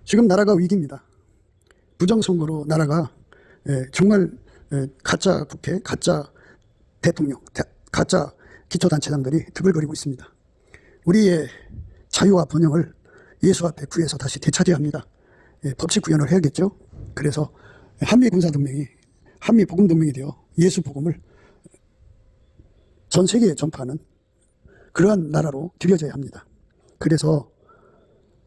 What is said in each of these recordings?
지금 나라가 위기입니다. 부정선거로 나라가 정말 가짜 국회, 가짜 대통령, 가짜 기초단체장들이 드글거리고 있습니다. 우리의 자유와 번영을 예수 앞에 구해서 다시 되찾아야 합니다. 법칙 구현을 해야겠죠. 그래서 한미군사동맹이 한미복음동맹이 되어 예수 복음을 전 세계에 전파하는 그러한 나라로 들여져야 합니다. 그래서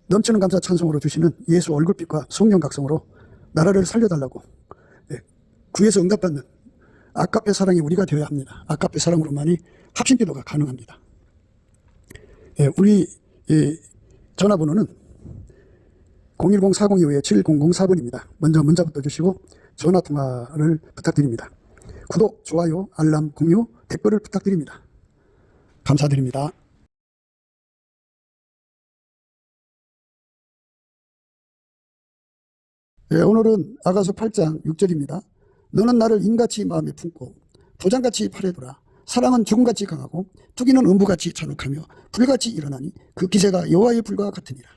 넘치는 감사 찬송으로 주시는 예수 얼굴빛과 성령 각성으로 나라를 살려달라고 구해서 응답받는 아까페 사랑이 우리가 되어야 합니다. 아까페 사랑으로만이 합심기도가 가능합니다. 우리 전화번호는 010-402-7004번입니다. 먼저 문자부터 주시고 전화통화를 부탁드립니다. 구독, 좋아요, 알람, 공유, 댓글을 부탁드립니다. 감사드립니다. 오늘은 아가서 8장 6절입니다. 너는 나를 인같이 마음에 품고 도장같이 팔에두라. 사랑은 죽음같이 강하고 투기는 음부같이 잔혹하며 불같이 일어나니 그 기세가 여호와의 불과 같으니라.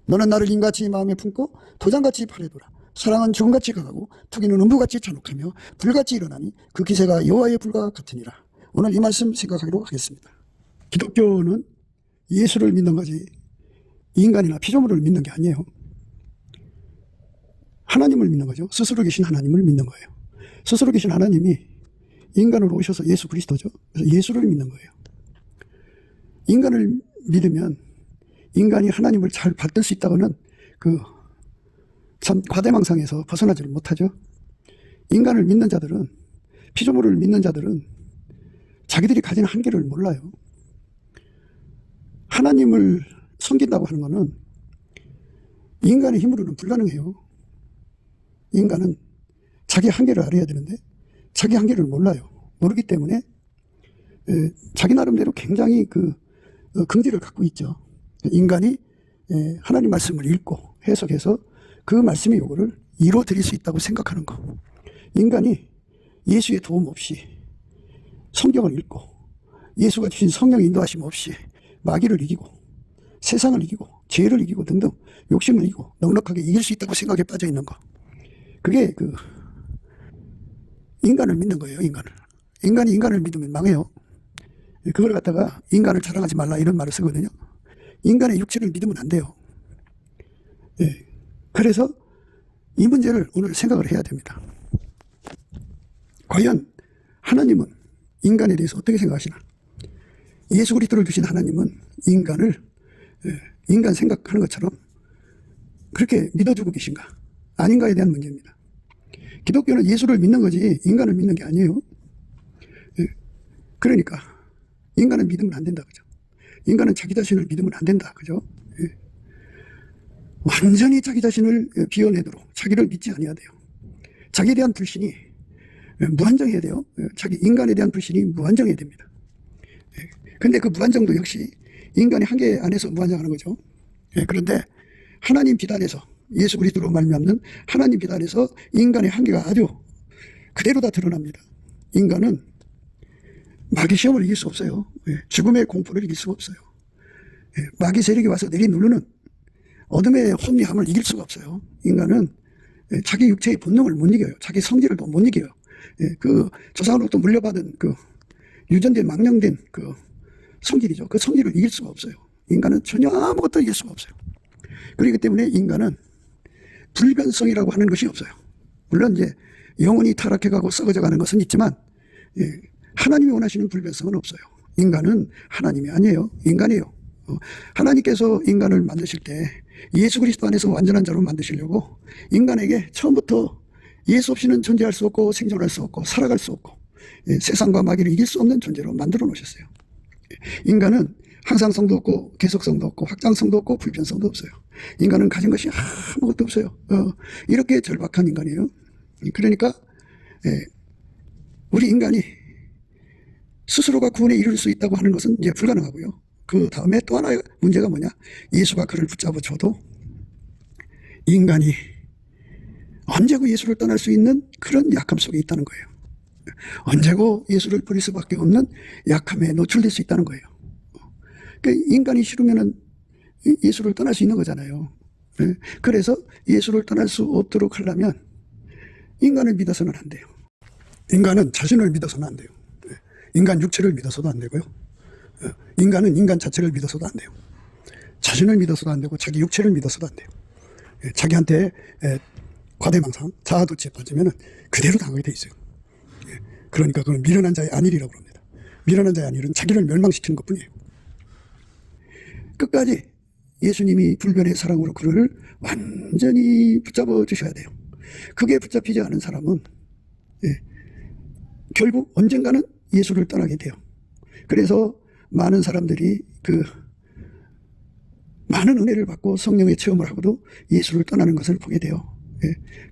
너는 나를 인같이 마음에 품고 도장같이 팔에두라. 사랑은 죽음같이 강하고 투기는 음부같이 잔혹하며 불같이 일어나니 그 기세가 여호와의 불과 같으니라. 오늘 이 말씀 생각하기로 하겠습니다. 기독교는 예수를 믿는 거지 인간이나 피조물을 믿는 게 아니에요. 하나님을 믿는 거죠. 스스로 계신 하나님을 믿는 거예요. 스스로 계신 하나님이 인간으로 오셔서 예수 그리스도죠. 그래서 예수를 믿는 거예요. 인간을 믿으면 인간이 하나님을 잘 받들 수 있다고는 참 과대망상에서 벗어나지 못하죠. 인간을 믿는 자들은, 피조물을 믿는 자들은 자기들이 가진 한계를 몰라요. 하나님을 섬긴다고 하는 것은 인간의 힘으로는 불가능해요. 인간은 자기 한계를 알아야 되는데 자기 한계를 몰라요. 모르기 때문에 자기 나름대로 굉장히 긍지를 갖고 있죠. 인간이 하나님 말씀을 읽고 해석해서 그 말씀의 요구를 이루어드릴 수 있다고 생각하는 거. 인간이 예수의 도움 없이 성경을 읽고 예수가 주신 성령의 인도하심 없이 마귀를 이기고 세상을 이기고 죄를 이기고 등등 욕심을 이기고 넉넉하게 이길 수 있다고 생각에 빠져 있는 거. 그게 인간을 믿는 거예요. 인간이 인간을 믿으면 망해요. 그걸 갖다가 인간을 자랑하지 말라 이런 말을 쓰거든요. 인간의 육체를 믿으면 안 돼요. 그래서 이 문제를 오늘 생각을 해야 됩니다. 과연 하나님은 인간에 대해서 어떻게 생각하시나? 예수 그리스도를 주신 하나님은 인간을 인간 생각하는 것처럼 그렇게 믿어주고 계신가? 아닌가에 대한 문제입니다. 기독교는 예수를 믿는 거지 인간을 믿는 게 아니에요. 그러니까 인간은 믿으면 안 된다, 그죠? 인간은 자기 자신을 믿으면 안 된다, 그죠? 완전히 자기 자신을 비워내도록 자기를 믿지 아니해야 돼요. 자기에 대한 불신이 무한정해야 돼요. 자기 인간에 대한 불신이 무한정해야 됩니다. 근데 그 무한정도 역시 인간의 한계 안에서 무한정하는 거죠. 그런데 하나님 비단에서 예수 그리스도로 말미암는 하나님 비단에서 인간의 한계가 아주 그대로 다 드러납니다. 인간은 마귀 시험을 이길 수 없어요. 죽음의 공포를 이길 수가 없어요. 마귀 세력이 와서 내리누르는 어둠의 혼미함을 이길 수가 없어요. 인간은 자기 육체의 본능을 못 이겨요. 자기 성질을 못 이겨요. 그 조상으로부터 물려받은 유전된 망령된 성질이죠. 그 성질을 이길 수가 없어요. 인간은 전혀 아무것도 이길 수가 없어요. 그렇기 때문에 인간은 불변성이라고 하는 것이 없어요. 물론 이제 영혼이 타락해가고 썩어져 가는 것은 있지만 하나님이 원하시는 불변성은 없어요. 인간은 하나님이 아니에요. 인간이에요. 하나님께서 인간을 만드실 때 예수 그리스도 안에서 완전한 자로 만드시려고 인간에게 처음부터 예수 없이는 존재할 수 없고 생존할 수 없고 살아갈 수 없고 세상과 마귀를 이길 수 없는 존재로 만들어 놓으셨어요. 인간은 항상성도 없고 계속성도 없고 확장성도 없고 불변성도 없어요. 인간은 가진 것이 아무것도 없어요. 이렇게 절박한 인간이에요. 그러니까 우리 인간이 스스로가 구원에 이룰 수 있다고 하는 것은 이제 불가능하고요. 그 다음에 또 하나의 문제가 뭐냐? 예수가 그를 붙잡아 줘도 인간이 언제고 예수를 떠날 수 있는 그런 약함 속에 있다는 거예요. 언제고 예수를 버릴 수밖에 없는 약함에 노출될 수 있다는 거예요. 그러니까 인간이 싫으면은 예수를 떠날 수 있는 거잖아요. 그래서 예수를 떠날 수 없도록 하려면 인간을 믿어서는 안 돼요. 인간은 자신을 믿어서는 안 돼요. 인간 육체를 믿어서도 안 되고요. 인간은 인간 자체를 믿어서도 안 돼요. 자신을 믿어서도 안 되고 자기 육체를 믿어서도 안 돼요. 자기한테 과대망상, 자아도취에 빠지면 그대로 당하게 돼 있어요. 그러니까 그건 미련한 자의 안일이라고 합니다. 미련한 자의 안일은 자기를 멸망시키는 것뿐이에요. 끝까지 예수님이 불변의 사랑으로 그를 완전히 붙잡아 주셔야 돼요. 그게 붙잡히지 않은 사람은 결국 언젠가는 예수를 떠나게 돼요. 그래서 많은 사람들이 많은 은혜를 받고 성령의 체험을 하고도 예수를 떠나는 것을 보게 돼요.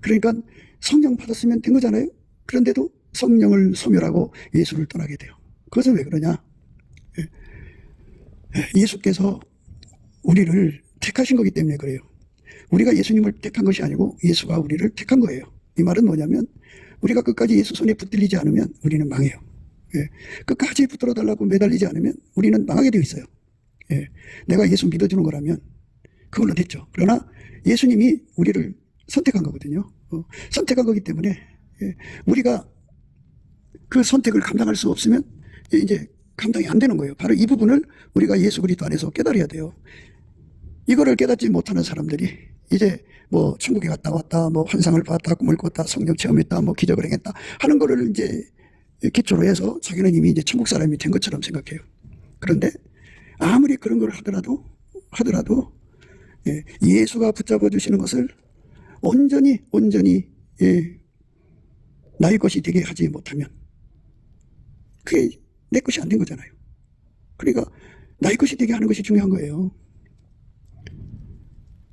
그러니까 성령 받았으면 된 거잖아요. 그런데도 성령을 소멸하고 예수를 떠나게 돼요. 그것은 왜 그러냐? 예수께서 우리를 택하신 거기 때문에 그래요. 우리가 예수님을 택한 것이 아니고 예수가 우리를 택한 거예요. 이 말은 뭐냐면 우리가 끝까지 예수 손에 붙들리지 않으면 우리는 망해요. 끝까지 붙들어 달라고 매달리지 않으면 우리는 망하게 되어 있어요. 내가 예수 믿어주는 거라면 그걸로 됐죠. 그러나 예수님이 우리를 선택한 거거든요. 선택한 거기 때문에 우리가 그 선택을 감당할 수 없으면 이제 감당이 안 되는 거예요. 바로 이 부분을 우리가 예수 그리스도 안에서 깨달아야 돼요. 이거를 깨닫지 못하는 사람들이 이제 뭐 천국에 갔다 왔다, 뭐 환상을 봤다, 꿈을 꿨다, 성령 체험했다, 뭐 기적을 행했다 하는 거를 이제 기초로 해서 자기는 이미 이제 천국 사람이 된 것처럼 생각해요. 그런데 아무리 그런 걸 하더라도 예수가 붙잡아 주시는 것을 온전히 나의 것이 되게 하지 못하면 그게 내 것이 안 된 거잖아요. 그러니까 나의 것이 되게 하는 것이 중요한 거예요.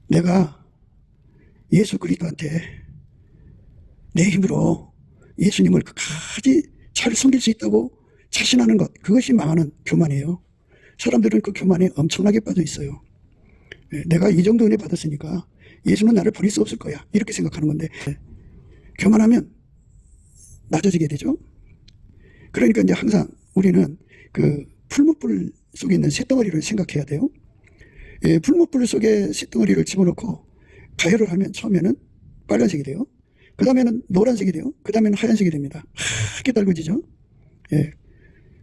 내가 예수 그리스도한테 내 힘으로 예수님을 끝까지 잘 섬길 수 있다고 자신하는 것, 그것이 망하는 교만이에요. 사람들은 그 교만에 엄청나게 빠져 있어요. 내가 이 정도 은혜 받았으니까 예수는 나를 버릴 수 없을 거야, 이렇게 생각하는 건데 교만하면 낮아지게 되죠. 그러니까 이제 항상 우리는 그 풀무불 속에 있는 쇳덩어리를 생각해야 돼요. 풀무불 속에 쇳덩어리를 집어넣고 가열을 하면 처음에는 빨간색이 돼요. 그 다음에는 노란색이 돼요. 그 다음에는 하얀색이 됩니다. 하얗게 달궈지죠.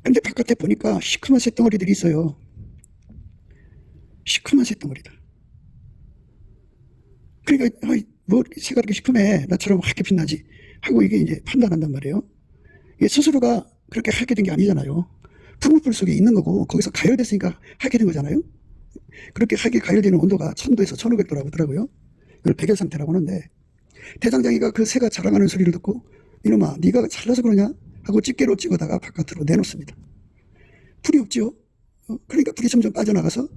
근데 바깥에 보니까 시커먼 쇳덩어리들이 있어요. 시커먼 쇳덩어리들. 그러니까 뭐 새가 이렇게 시커매, 나처럼 하얗게 빛나지 하고 이게 이제 판단한단 말이에요. 이게 스스로가 그렇게 하얗게 된 게 아니잖아요. 풀무불 속에 있는 거고 거기서 가열됐으니까 하얗게 된 거잖아요. 그렇게 하얗게 가열되는 온도가 1000도에서 1500도라고 하더라고요. 그걸 백열 상태라고 하는데 대장장이가 그 새가 자랑하는 소리를 듣고 이놈아 네가 잘나서 그러냐 하고 집게로 찍어다가 바깥으로 내놓습니다. 불이 없지요. 그러니까 불이 점점 빠져나가서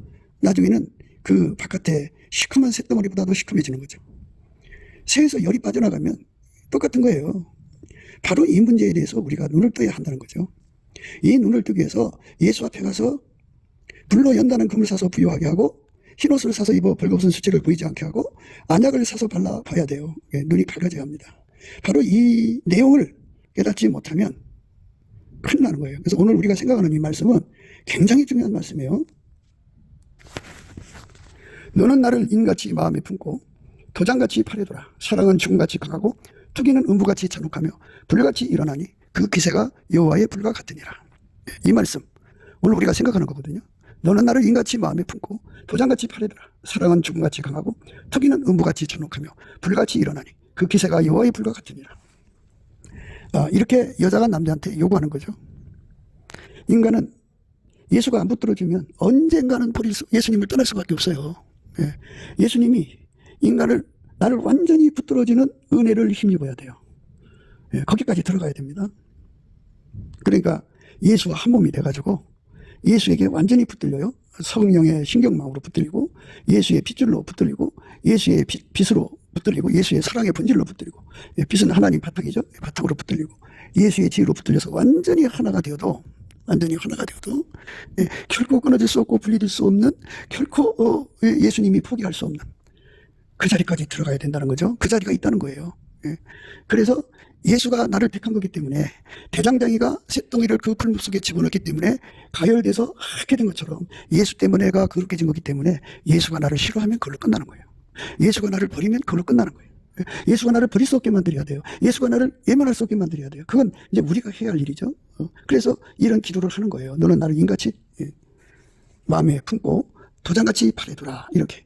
나중에는 그 바깥에 시커먼 쇳덩어리보다도 시커매지는 거죠. 새에서 열이 빠져나가면 똑같은 거예요. 바로 이 문제에 대해서 우리가 눈을 떠야 한다는 거죠. 이 눈을 뜨기 위해서 예수 앞에 가서 불로 연다는 금을 사서 부유하게 하고 흰옷을 사서 입어 벌거벗은 수치를 보이지 않게 하고 안약을 사서 발라봐야 돼요. 눈이 밝아져야 합니다. 바로 이 내용을 깨닫지 못하면 큰일 나는 거예요. 그래서 오늘 우리가 생각하는 이 말씀은 굉장히 중요한 말씀이에요. 너는 나를 인같이 마음에 품고 도장같이 팔에둬라. 사랑은 죽음같이 강하고 투기는 음부같이 잔혹하며 불같이 일어나니 그 기세가 여호와의 불과 같으니라. 이 말씀 오늘 우리가 생각하는 거거든요. 너는 나를 인같이 마음에 품고 도장같이 팔에둬라. 사랑은 죽음같이 강하고 투기는 음부같이 잔혹하며 불같이 일어나니 그 기세가 여호와의 불과 같으니라. 이렇게 여자가 남자한테 요구하는 거죠. 인간은 예수가 안 붙들어주면 언젠가는 예수님을 떠날 수밖에 없어요. 예수님이 나를 완전히 붙들어주는 은혜를 힘입어야 돼요. 거기까지 들어가야 됩니다. 그러니까 예수와 한 몸이 돼가지고 예수에게 완전히 붙들려요. 성령의 신경망으로 붙들리고 예수의 핏줄로 붙들리고 예수의 빛으로 붙들리고 예수의 사랑의 본질로 붙들리고 빛은 하나님 바탕이죠. 바탕으로 붙들리고 예수의 지혜로 붙들려서 완전히 하나가 되어도 결코 끊어질 수 없고 분리될 수 없는 결코 예수님이 포기할 수 없는 그 자리까지 들어가야 된다는 거죠. 그 자리가 있다는 거예요. 그래서 예수가 나를 택한 거기 때문에 대장장이가 쇳덩이를 그 풀무 속에 집어넣기 때문에 가열돼서 하얗게 된 것처럼 예수 때문에 내가 그렇게 된 거기 때문에 예수가 나를 싫어하면 그걸로 끝나는 거예요. 예수가 나를 버리면 그걸로 끝나는 거예요. 예수가 나를 버릴 수 없게 만들어야 돼요. 예수가 나를 외면할 수 없게 만들어야 돼요. 그건 이제 우리가 해야 할 일이죠. 그래서 이런 기도를 하는 거예요. 너는 나를 인같이 마음에 품고 도장같이 바래두라. 이렇게.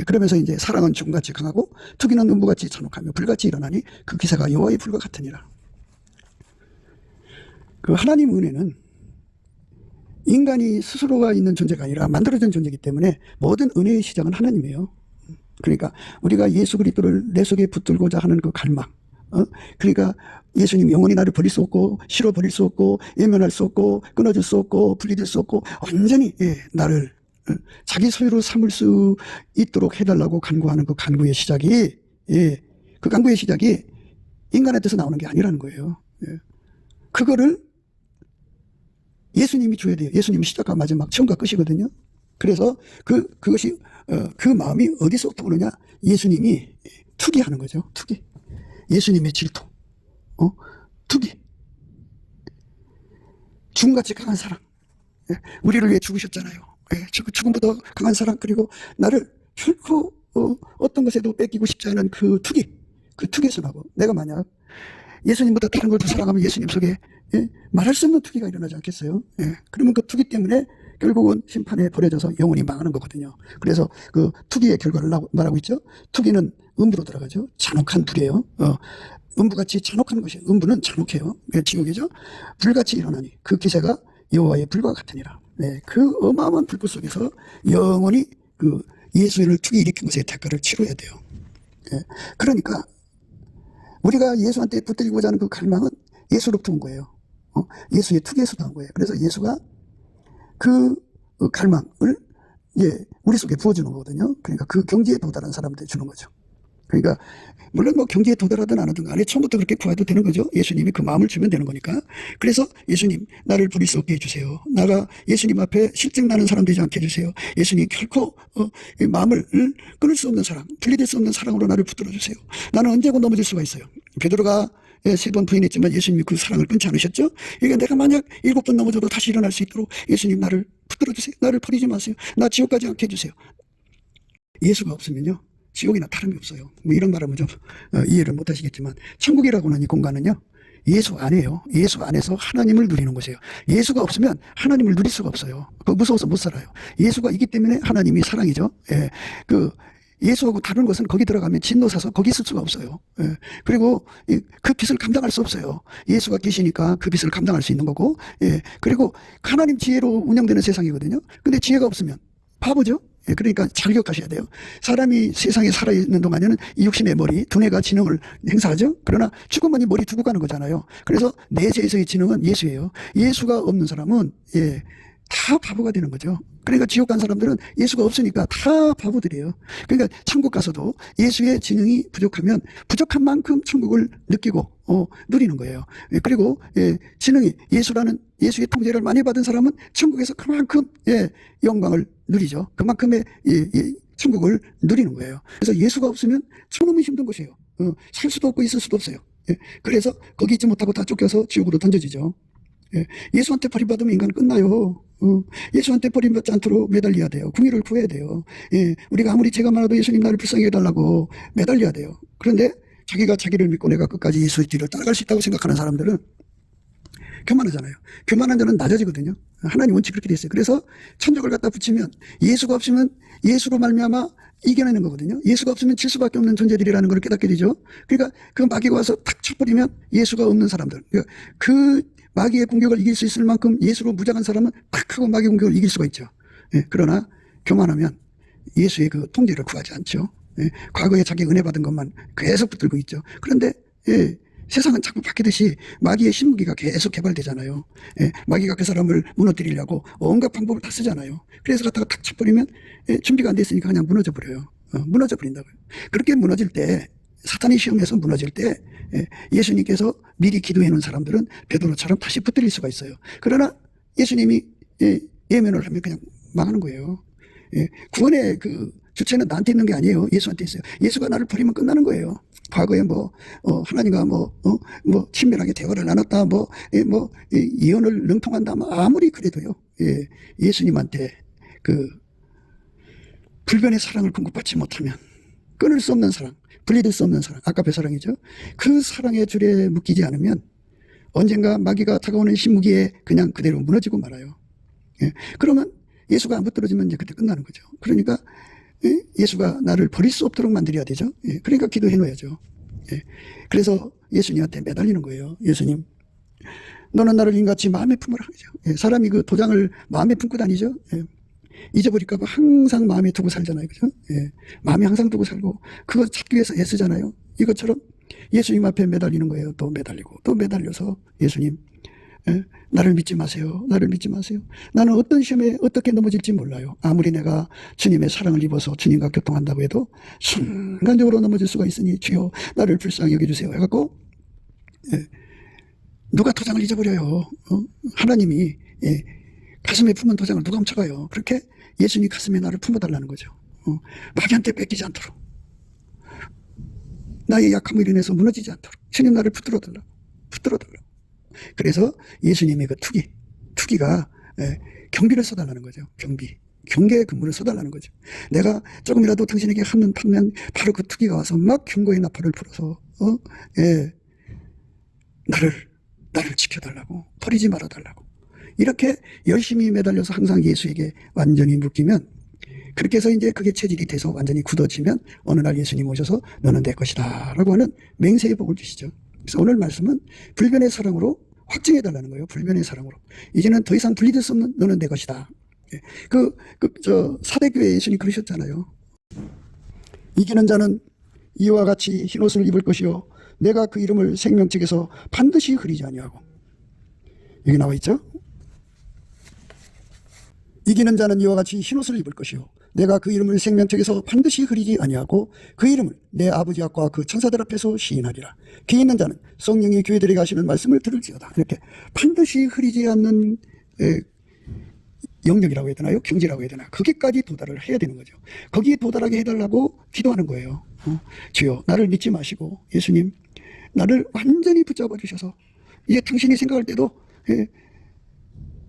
그러면서 이제 사랑은 죽음같이 강하고 투기는 음부같이 잔혹하며 불같이 일어나니 그 기사가 여호와의 불과 같으니라. 그 하나님 은혜는 인간이 스스로가 있는 존재가 아니라 만들어진 존재이기 때문에 모든 은혜의 시작은 하나님이에요. 그러니까 우리가 예수 그리스도를 내 속에 붙들고자 하는 그 갈망, 그러니까 예수님 영원히 나를 버릴 수 없고 싫어 버릴 수 없고 외면할 수 없고 끊어줄 수 없고 분리될 수 없고 완전히 나를 자기 소유로 삼을 수 있도록 해달라고 간구하는 그 간구의 시작이 그 간구의 시작이 인간의 뜻에서 나오는 게 아니라는 거예요. 그거를 예수님이 줘야 돼요. 예수님이 시작과 마지막 처음과 끝이거든요. 그래서 그것이 그 마음이 어디서부터 오느냐? 예수님이 투기하는 거죠. 투기. 예수님의 질투. 투기. 죽음같이 강한 사랑. 우리를 위해 죽으셨잖아요. 죽음보다 강한 사랑. 그리고 나를 결코 어떤 것에도 뺏기고 싶지 않은 그 투기. 그 투기에서 나고 내가 만약 예수님보다 다른 걸 더 사랑하면 예수님 속에 말할 수 없는 투기가 일어나지 않겠어요? 그러면 그 투기 때문에 결국은 심판에 버려져서 영원히 망하는 거거든요. 그래서 그 투기의 결과를 말하고 있죠. 투기는 음부로 들어가죠. 잔혹한 불이에요. 음부같이 잔혹한 것이에요. 음부는 잔혹해요. 지옥이죠. 불같이 일어나니 그 기세가 여호와의 불과 같으니라. 그 어마어마한 불꽃 속에서 영원히 그 예수를 투기 일으킨 것의 대가를 치러야 돼요. 그러니까 우리가 예수한테 붙들고자 하는 그 갈망은 예수로부터 온 거예요. 예수의 투기에서 나온 거예요. 그래서 예수가 그 갈망을 우리 속에 부어주는 거거든요. 그러니까 그 경지에 도달한 사람한테 주는 거죠. 그러니까 물론 뭐 경지에 도달하든 안 하든 간에 처음부터 그렇게 구해도 되는 거죠. 예수님이 그 마음을 주면 되는 거니까. 그래서 예수님 나를 버릴 수 없게 해주세요. 나가 예수님 앞에 실증나는 사람 되지 않게 해주세요. 예수님 결코 마음을 끊을 수 없는 사랑, 분리될 수 없는 사랑으로 나를 붙들어 주세요. 나는 언제고 넘어질 수가 있어요. 베드로가 3번 부인했지만 예수님이 그 사랑을 끊지 않으셨죠. 그러니까 내가 만약 7번 넘어져도 다시 일어날 수 있도록 예수님 나를 붙들어 주세요. 나를 버리지 마세요. 나 지옥 가지 않게 해주세요. 예수가 없으면요 지옥이나 다름이 없어요. 뭐 이런 말하면 좀 이해를 못 하시겠지만 천국이라고 하는 이 공간은요 예수 안에요. 예수 안에서 하나님을 누리는 곳이에요. 예수가 없으면 하나님을 누릴 수가 없어요. 그거 무서워서 못 살아요. 예수가 있기 때문에 하나님이 사랑이죠. 예수하고 다른 것은 거기 들어가면 진노 사서 거기 있을 수가 없어요. 그리고 그 빛을 감당할 수 없어요. 예수가 계시니까 그 빛을 감당할 수 있는 거고, 그리고 하나님 지혜로 운영되는 세상이거든요. 근데 지혜가 없으면 바보죠. 그러니까 잘 기억하셔야 돼요. 사람이 세상에 살아있는 동안에는 이 육신의 머리, 두뇌가 지능을 행사하죠. 그러나 죽으면 이 머리 두고 가는 거잖아요. 그래서 내재에서의 지능은 예수예요. 예수가 없는 사람은 다 바보가 되는 거죠. 그러니까 지옥 간 사람들은 예수가 없으니까 다 바보들이에요. 그러니까 천국 가서도 예수의 지능이 부족하면 부족한 만큼 천국을 느끼고 누리는 거예요. 그리고 지능이 예수라는 예수의 통제를 많이 받은 사람은 천국에서 그만큼 영광을 누리죠. 그만큼의 천국을 누리는 거예요. 그래서 예수가 없으면 너무 힘든 것이에요. 살 수도 없고 있을 수도 없어요. 그래서 거기 있지 못하고 다 쫓겨서 지옥으로 던져지죠. 예수한테 버림받으면 인간은 끝나요. 예수한테 버림받지 않도록 매달려야 돼요. 궁의를 구해야 돼요. 우리가 아무리 죄가 많아도 예수님 나를 불쌍히 해달라고 매달려야 돼요. 그런데 자기가 자기를 믿고 내가 끝까지 예수의 뒤를 따라갈 수 있다고 생각하는 사람들은 교만하잖아요. 교만한 자는 낮아지거든요. 하나님 원칙 그렇게 돼 있어요. 그래서 천적을 갖다 붙이면 예수가 없으면 예수로 말미암아 이겨내는 거거든요. 예수가 없으면 질 수밖에 없는 존재들이라는 걸 깨닫게 되죠. 그러니까 그 마귀가 와서 탁 쳐버리면 예수가 없는 사람들, 그러니까 그 마귀의 공격을 이길 수 있을 만큼 예수로 무장한 사람은 탁 하고 마귀의 공격을 이길 수가 있죠. 그러나 교만하면 예수의 그 통제를 구하지 않죠. 과거에 자기 은혜 받은 것만 계속 붙들고 있죠. 그런데 세상은 자꾸 바뀌듯이 마귀의 신무기가 계속 개발되잖아요. 마귀가 그 사람을 무너뜨리려고 온갖 방법을 다 쓰잖아요. 그래서 갖다가 탁 쳐버리면 준비가 안 됐으니까 그냥 무너져 버려요. 무너져 버린다고요. 그렇게 무너질 때, 사탄의 시험에서 무너질 때 예수님께서 미리 기도해 놓은 사람들은 베드로처럼 다시 붙들릴 수가 있어요. 그러나 예수님이 예면을 하면 그냥 망하는 거예요. 구원의 그 주체는 나한테 있는 게 아니에요. 예수한테 있어요. 예수가 나를 버리면 끝나는 거예요. 과거에 하나님과 친밀하게 대화를 나눴다, 예언을 능통한다, 아무리 그래도요, 예수님한테 그 불변의 사랑을 공급받지 못하면 끊을 수 없는 사랑, 분리될 수 없는 사랑, 아까의 사랑이죠. 그 사랑의 줄에 묶이지 않으면 언젠가 마귀가 다가오는 신무기에 그냥 그대로 무너지고 말아요. 예. 그러면 예수가 안 붙들어지면 이제 그때 끝나는 거죠. 그러니까 예수가 나를 버릴 수 없도록 만들어야 되죠. 예. 그러니까 기도해 놓아야죠. 예. 그래서 예수님한테 매달리는 거예요. 예수님, 너는 나를 인같이 마음에 품으라 하죠. 예. 사람이 그 도장을 마음에 품고 다니죠. 예. 잊어버릴까 봐 항상 마음에 두고 살잖아요. 그죠? 예. 마음에 항상 두고 살고 그거 찾기 위해서 애쓰잖아요. 이것처럼 예수님 앞에 매달리는 거예요. 또 매달리고 또 매달려서 예수님, 예, 나를 믿지 마세요. 나를 믿지 마세요. 나는 어떤 시험에 어떻게 넘어질지 몰라요. 아무리 내가 주님의 사랑을 입어서 주님과 교통한다고 해도 순간적으로 넘어질 수가 있으니 주여 나를 불쌍히 여겨주세요 해갖고, 예, 누가 도장을 잊어버려요. 하나님이, 예, 가슴에 품은 도장을 누가 훔쳐가요. 그렇게 예수님 가슴에 나를 품어달라는 거죠. 마귀한테 뺏기지 않도록, 나의 약함을 인해서 무너지지 않도록 주님 나를 붙들어달라고. 그래서 예수님의 그 투기가, 예, 경비를 써달라는 거죠. 경계의 근무를 써달라는 거죠. 내가 조금이라도 당신에게 한눈 파면 바로 그 투기가 와서 막 경고의 나팔을 불어서 예, 나를 지켜달라고, 버리지 말아달라고. 이렇게 열심히 매달려서 항상 예수에게 완전히 묶이면, 그렇게 해서 이제 그게 체질이 돼서 완전히 굳어지면 어느 날 예수님 오셔서 너는 내 것이다 라고 하는 맹세의 복을 주시죠. 그래서 오늘 말씀은 불변의 사랑으로 확증해달라는 거예요. 불변의 사랑으로. 이제는 더 이상 분리될 수 없는 너는 내 것이다. 사대교회 예수님 그러셨잖아요. 이기는 자는 이와 같이 흰옷을 입을 것이요 내가 그 이름을 생명책에서 반드시 흐리지 아니하고. 여기 나와 있죠. 이기는 자는 이와 같이 흰옷을 입을 것이요 내가 그 이름을 생명책에서 반드시 흐리지 아니하고 그 이름을 내 아버지 앞과 그 천사들 앞에서 시인하리라. 귀 있는 자는 성령이 교회들에게 하시는 말씀을 들을지어다. 이렇게 반드시 흐리지 않는 영역이라고 해야 되나요? 경지라고 해야 되나? 거기까지 도달을 해야 되는 거죠. 거기에 도달하게 해달라고 기도하는 거예요. 주여 나를 믿지 마시고 예수님 나를 완전히 붙잡아 주셔서 이제 당신이 생각할 때도, 예,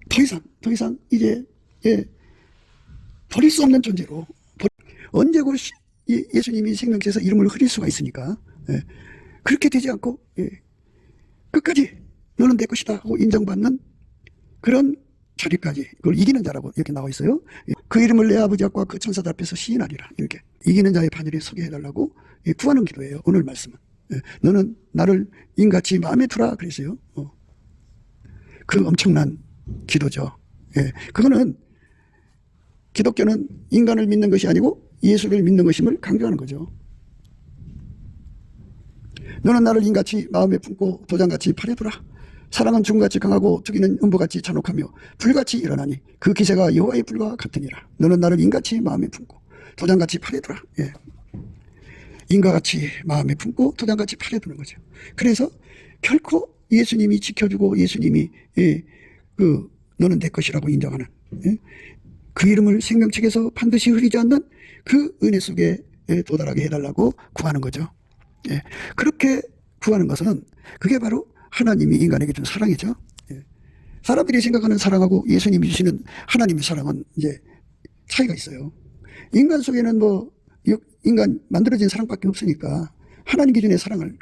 더 이상 이제, 예, 버릴 수 없는 존재로, 언제고 예수님이 생명체에서 이름을 흐릴 수가 있으니까, 예, 그렇게 되지 않고, 예, 끝까지 너는 내 것이다 하고 인정받는 그런 자리까지, 그걸 이기는 자라고 이렇게 나와 있어요. 예, 그 이름을 내 아버지 앞과 그 천사들 앞에서 시인하리라. 이렇게 이기는 자의 반열에 서게 해달라고, 예, 구하는 기도예요. 오늘 말씀은. 예, 너는 나를 인같이 마음에 두라 그랬어요. 그 엄청난 기도죠. 예, 그거는 기독교는 인간을 믿는 것이 아니고 예수를 믿는 것임을 강조하는 거죠. 너는 나를 인같이 마음에 품고 도장같이 팔에 두라. 사랑은 죽음같이 강하고 투기는 음부같이 잔혹하며 불같이 일어나니 그 기세가 여호와의 불과 같으니라. 너는 나를 인같이 마음에 품고 도장같이 팔에 두라. 예. 인과같이 마음에 품고 도장같이 팔에 두는 거죠. 그래서 결코 예수님이 지켜주고 예수님이, 예, 너는 내 것이라고 인정하는, 예, 그 이름을 생명책에서 반드시 흐리지 않는 그 은혜 속에, 예, 도달하게 해달라고 구하는 거죠. 예, 그렇게 구하는 것은 그게 바로 하나님이 인간에게 준 사랑이죠. 예, 사람들이 생각하는 사랑하고 예수님이 주시는 하나님의 사랑은 이제 차이가 있어요. 인간 속에는 인간 만들어진 사랑밖에 없으니까 하나님 기준의 사랑을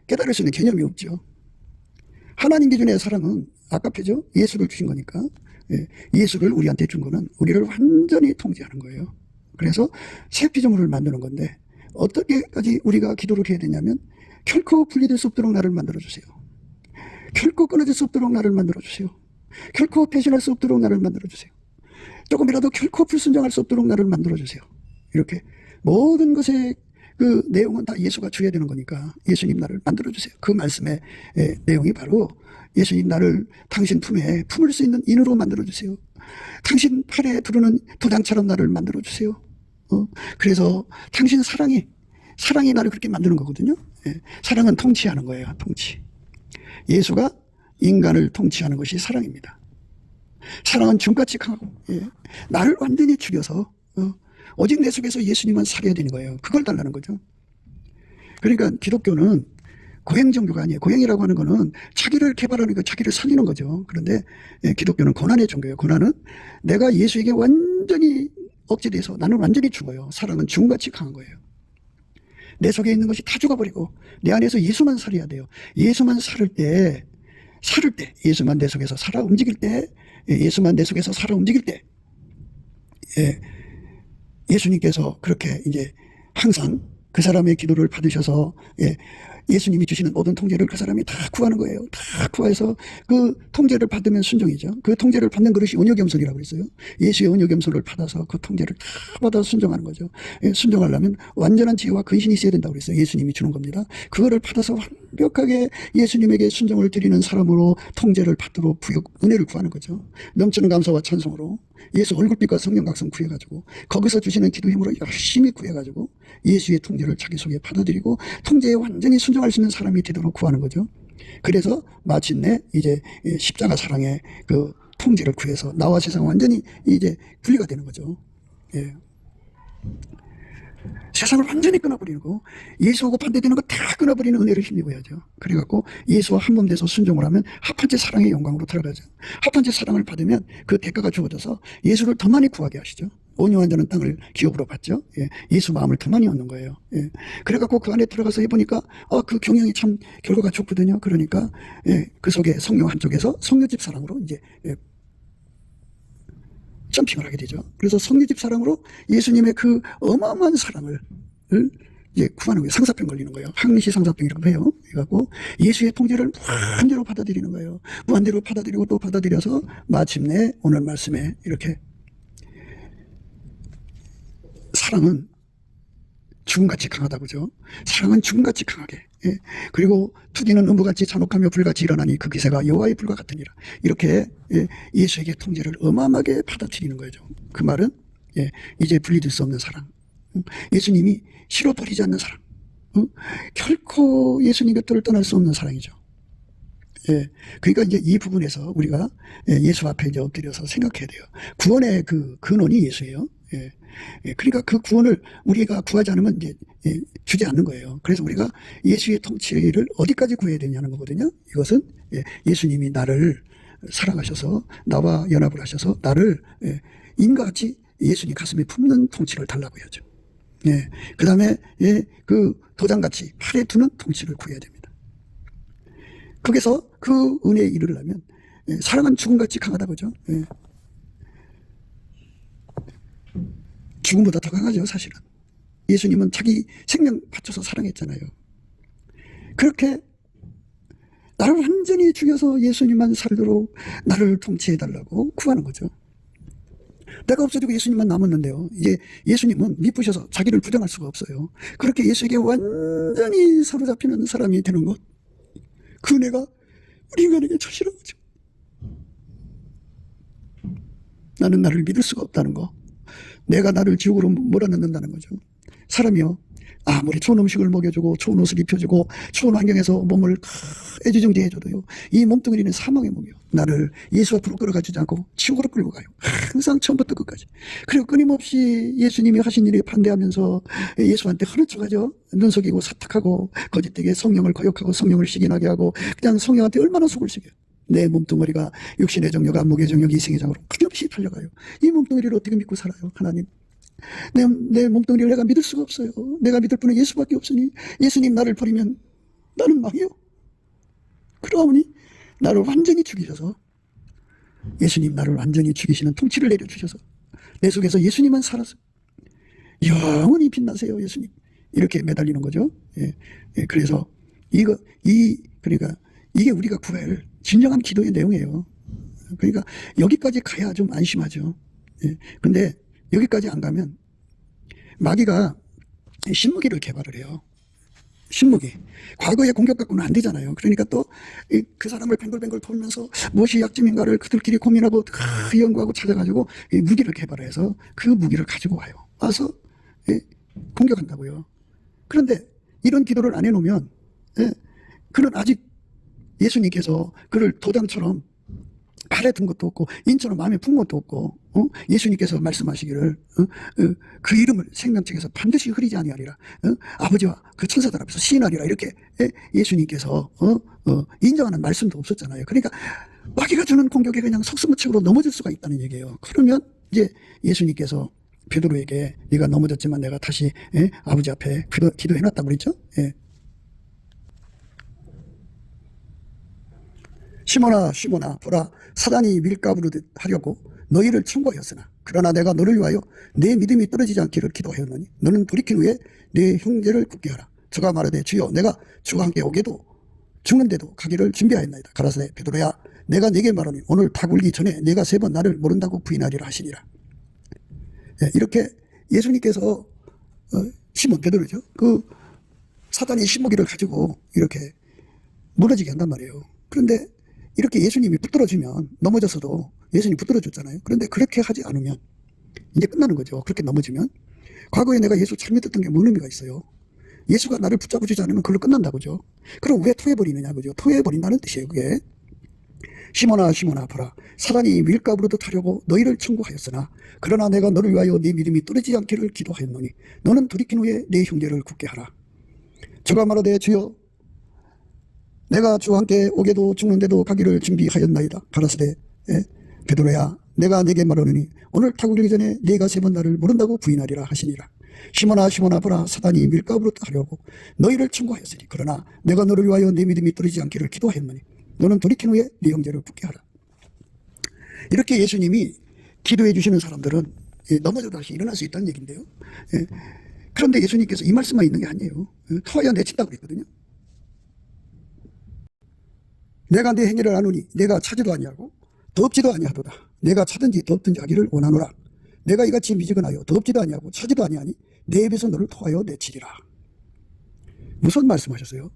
깨달을 수 있는 개념이 없죠. 하나님 기준의 사랑은 아까표죠. 예수를 주신 거니까. 예, 예수를 우리한테 준 거는 우리를 완전히 통제하는 거예요. 그래서 새 피조물을 만드는 건데 어떻게까지 우리가 기도를 해야 되냐면 결코 분리될 수 없도록 나를 만들어주세요. 결코 끊어질 수 없도록 나를 만들어주세요. 결코 배신할 수 없도록 나를 만들어주세요. 조금이라도 결코 불순종할 수 없도록 나를 만들어주세요. 이렇게 모든 것의 그 내용은 다 예수가 줘야 되는 거니까 예수님 나를 만들어주세요. 그 말씀의 내용이 바로 예수님 나를 당신 품에 품을 수 있는 인으로 만들어주세요. 당신 팔에 두르는 도장처럼 나를 만들어주세요. 그래서 당신 사랑이 나를 그렇게 만드는 거거든요. 예, 사랑은 통치하는 거예요. 통치. 예수가 인간을 통치하는 것이 사랑입니다. 사랑은 죽같이 강하고, 예, 나를 완전히 죽여서 오직 내 속에서 예수님만 살아야 되는 거예요. 그걸 달라는 거죠. 그러니까 기독교는 고행 종교가 아니에요. 고행이라고 하는 거는 자기를 개발하는 거, 자기를 살리는 거죠. 그런데 기독교는 고난의 종교예요. 고난은 내가 예수에게 완전히 억제돼서 나는 완전히 죽어요. 사랑은 죽음같이 강한 거예요. 내 속에 있는 것이 다 죽어버리고 내 안에서 예수만 살아야 돼요. 예수만 살을 때, 예수만 내 속에서 살아 움직일 때, 예수만 내 속에서 살아 움직일 때, 예수님께서 그렇게 이제 항상 그 사람의 기도를 받으셔서 예수님이 주시는 모든 통제를 그 사람이 다 구하는 거예요. 다 구해서 그 통제를 받으면 순종이죠. 그 통제를 받는 그릇이 온유겸손이라고 그랬어요. 예수의 온유겸손을 받아서 그 통제를 다 받아서 순종하는 거죠. 순종하려면 완전한 지혜와 근신이 있어야 된다고 그랬어요. 예수님이 주는 겁니다. 그거를 받아서 완벽하게 예수님에게 순종을 드리는 사람으로 통제를 받도록 은혜를 구하는 거죠. 넘치는 감사와 찬송으로 예수 얼굴빛과 성령 각성 구해가지고 거기서 주시는 기도 힘으로 열심히 구해가지고 예수의 통제를 자기 속에 받아들이고 통제에 완전히 순종할 수 있는 사람이 되도록 구하는 거죠. 그래서 마침내 이제 십자가 사랑의 그 통제를 구해서 나와 세상 완전히 이제 분리가 되는 거죠. 세상을 완전히 끊어버리고 예수하고 반대되는 거 다 끊어버리는 은혜를 힘입어야죠. 그래갖고 예수와 한 몸 돼서 순종을 하면 합한째 사랑의 영광으로 들어가죠. 합한째 사랑을 받으면 그 대가가 주어져서 예수를 더 많이 구하게 하시죠. 온유한 자는 땅을 기업으로 받죠. 예수 마음을 더 많이 얻는 거예요. 그래갖고 그 안에 들어가서 해보니까 그 경영이 참 결과가 좋거든요. 그러니까 그 속에 성령 한쪽에서 성녀집 사랑으로 이제 점핑을 하게 되죠. 그래서 성녀집 사랑으로 예수님의 그 어마어마한 사랑을 이제 구하는 거예요. 상사병 걸리는 거예요. 항시 상사병이라고 해요. 그래갖고 예수의 통제를 무한대로 받아들이는 거예요. 무한대로 받아들이고 또 받아들여서 마침내 오늘 말씀에 이렇게 사랑은 죽음같이 강하다고죠. 사랑은 죽음같이 강하게. 그리고 투기는 음부같이 잔혹하며 불같이 일어나니 그 기세가 여호와의 불과 같으니라. 이렇게 예수에게 통제를 어마어마하게 받아들이는 거죠. 그 말은 이제 분리될 수 없는 사랑. 예수님이 싫어버리지 않는 사랑. 결코 예수님 곁을 떠날 수 없는 사랑이죠. 그러니까 이제 이 부분에서 우리가 예수 앞에 이제 엎드려서 생각해야 돼요. 구원의 그 근원이 예수예요. 그러니까 그 구원을 우리가 구하지 않으면 이제 주지 않는 거예요. 그래서 우리가 예수의 통치를 어디까지 구해야 되냐는 거거든요. 이것은 예수님이 나를 사랑하셔서 나와 연합을 하셔서 나를 인과같이 예수님 가슴에 품는 통치를 달라고 해야죠. 그 다음에 그 도장같이 팔에 두는 통치를 구해야 됩니다. 거기서 그 은혜에 이르려면 사랑은 죽음같이 강하다고죠. 죽음보다 더 강하죠, 사실은. 예수님은 자기 생명 바쳐서 사랑했잖아요. 그렇게 나를 완전히 죽여서 예수님만 살도록 나를 통치해달라고 구하는 거죠. 내가 없어지고 예수님만 남았는데요. 이제 예수님은 미쁘셔서 자기를 부정할 수가 없어요. 그렇게 예수에게 완전히 사로잡히는 사람이 되는 것. 그 은혜가 우리 인간에게 절실한 거죠. 나는 나를 믿을 수가 없다는 거. 내가 나를 지옥으로 몰아넣는다는 거죠. 사람이요, 아무리 좋은 음식을 먹여주고 좋은 옷을 입혀주고 좋은 환경에서 몸을 애지중지해줘도요, 이 몸뚱이는 사망의 몸이요. 나를 예수 앞으로 끌어가주지 않고 지옥으로 끌고 가요. 항상 처음부터 끝까지. 그리고 끊임없이 예수님이 하신 일에 반대하면서 예수한테 하는 척하죠. 눈 속이고 사탁하고 거짓되게 성령을 거역하고 성령을 시기나게 하고 그냥 성령한테 얼마나 속을 새겨요. 내 몸뚱어리가 육신의 정욕, 안목의 정욕, 이생의 정으로 끊임없이 팔려가요. 이 몸뚱어리를 어떻게 믿고 살아요, 하나님? 내 몸뚱어리를 내가 믿을 수가 없어요. 내가 믿을 분은 예수밖에 없으니 예수님 나를 버리면 나는 망해요. 그러오니 나를 완전히 죽이셔서, 예수님 나를 완전히 죽이시는 통치를 내려주셔서 내 속에서 예수님만 살아서 영원히 빛나세요, 예수님. 이렇게 매달리는 거죠. 그래서 그러니까 이게 우리가 구할 진정한 기도의 내용이에요. 그러니까 여기까지 가야 좀 안심하죠. 근데 여기까지 안 가면 마귀가 신무기를 개발을 해요. 신무기. 과거의 공격 갖고는 안 되잖아요. 그러니까 또 그 사람을 뱅글뱅글 돌면서 무엇이 약점인가를 그들끼리 고민하고 연구하고 찾아가지고 무기를 개발해서 그 무기를 가지고 와서 공격한다고요. 그런데 이런 기도를 안 해놓으면 그는 아직 예수님께서 그를 도장처럼 발에 든 것도 없고 인처럼 마음에 푼 것도 없고 예수님께서 말씀하시기를 그 이름을 생명책에서 반드시 흐리지 아니하리라, 아버지와 그 천사들 앞에서 시인하리라, 이렇게 예수님께서 인정하는 말씀도 없었잖아요. 그러니까 마귀가 주는 공격에 그냥 속수무책으로 넘어질 수가 있다는 얘기예요. 그러면 이제 예수님께서 베드로에게 네가 넘어졌지만 내가 다시 아버지 앞에 기도해놨다고 그랬죠. 시몬아 시몬아 보라 사단이 밀가부르듯 하려고 너희를 청구하였으나 그러나 내가 너를 위하여 내 믿음이 떨어지지 않기를 기도하였노니 너는 돌이킨 후에 내 형제를 굳게 하라. 저가 말하되 주여 내가 주와 함께 오게도 죽는데도 가기를 준비하였나이다. 가라사대 베드로야 내가 네게 말하니 오늘 닭 울기 전에 네가 3번 나를 모른다고 부인하리라 하시니라. 이렇게 예수님께서 시몬 베드로죠. 그 사단이 신무기를 가지고 이렇게 무너지게 한단 말이에요. 그런데 이렇게 예수님이 붙들어주면 넘어져서도 예수님이 붙들어줬잖아요. 그런데 그렇게 하지 않으면 이제 끝나는 거죠. 그렇게 넘어지면. 과거에 내가 예수 잘 믿었던 게 뭔 의미가 있어요. 예수가 나를 붙잡아 주지 않으면 그걸로 끝난다고죠. 그럼 왜 토해버리느냐 그죠. 토해버린다는 뜻이에요. 그게. 시몬아 시몬아 보라 사단이 밀가부르듯 하려고 너희를 청구하였으나 그러나 내가 너를 위하여 네 믿음이 떨어지지 않기를 기도하였노니 너는 돌이킨 후에 네 형제를 굳게 하라. 저가 말하되 주여 내가 주와 함께 오게도 죽는데도 가기를 준비하였나이다. 가라사대 베드로야 내가 네게 말하노니 오늘 닭 울기 전에 네가 3번 나를 모른다고 부인하리라 하시니라. 시몬아 시몬아 보라 사단이 밀가부르듯 하려고 너희를 청구하였으니 그러나 내가 너를 위하여 네 믿음이 떨어지지 않기를 기도하였노니 너는 돌이킨 후에 네 형제를 굳게 하라. 이렇게 예수님이 기도해 주시는 사람들은 넘어져도 다시 일어날 수 있다는 얘기인데요. 그런데 예수님께서 이 말씀만 있는 게 아니에요. 토하여 내친다고 그랬거든요. 내가 내 행위를 아노니 내가 차지도 아니하고 덥지도 아니하도다. 내가 차든지 덥든지 하기를 원하노라. 내가 이같이 미지근하여 덥지도 아니하고 차지도 아니하니 내 입에서 너를 토하여 내치리라. 무슨 말씀하셨어요?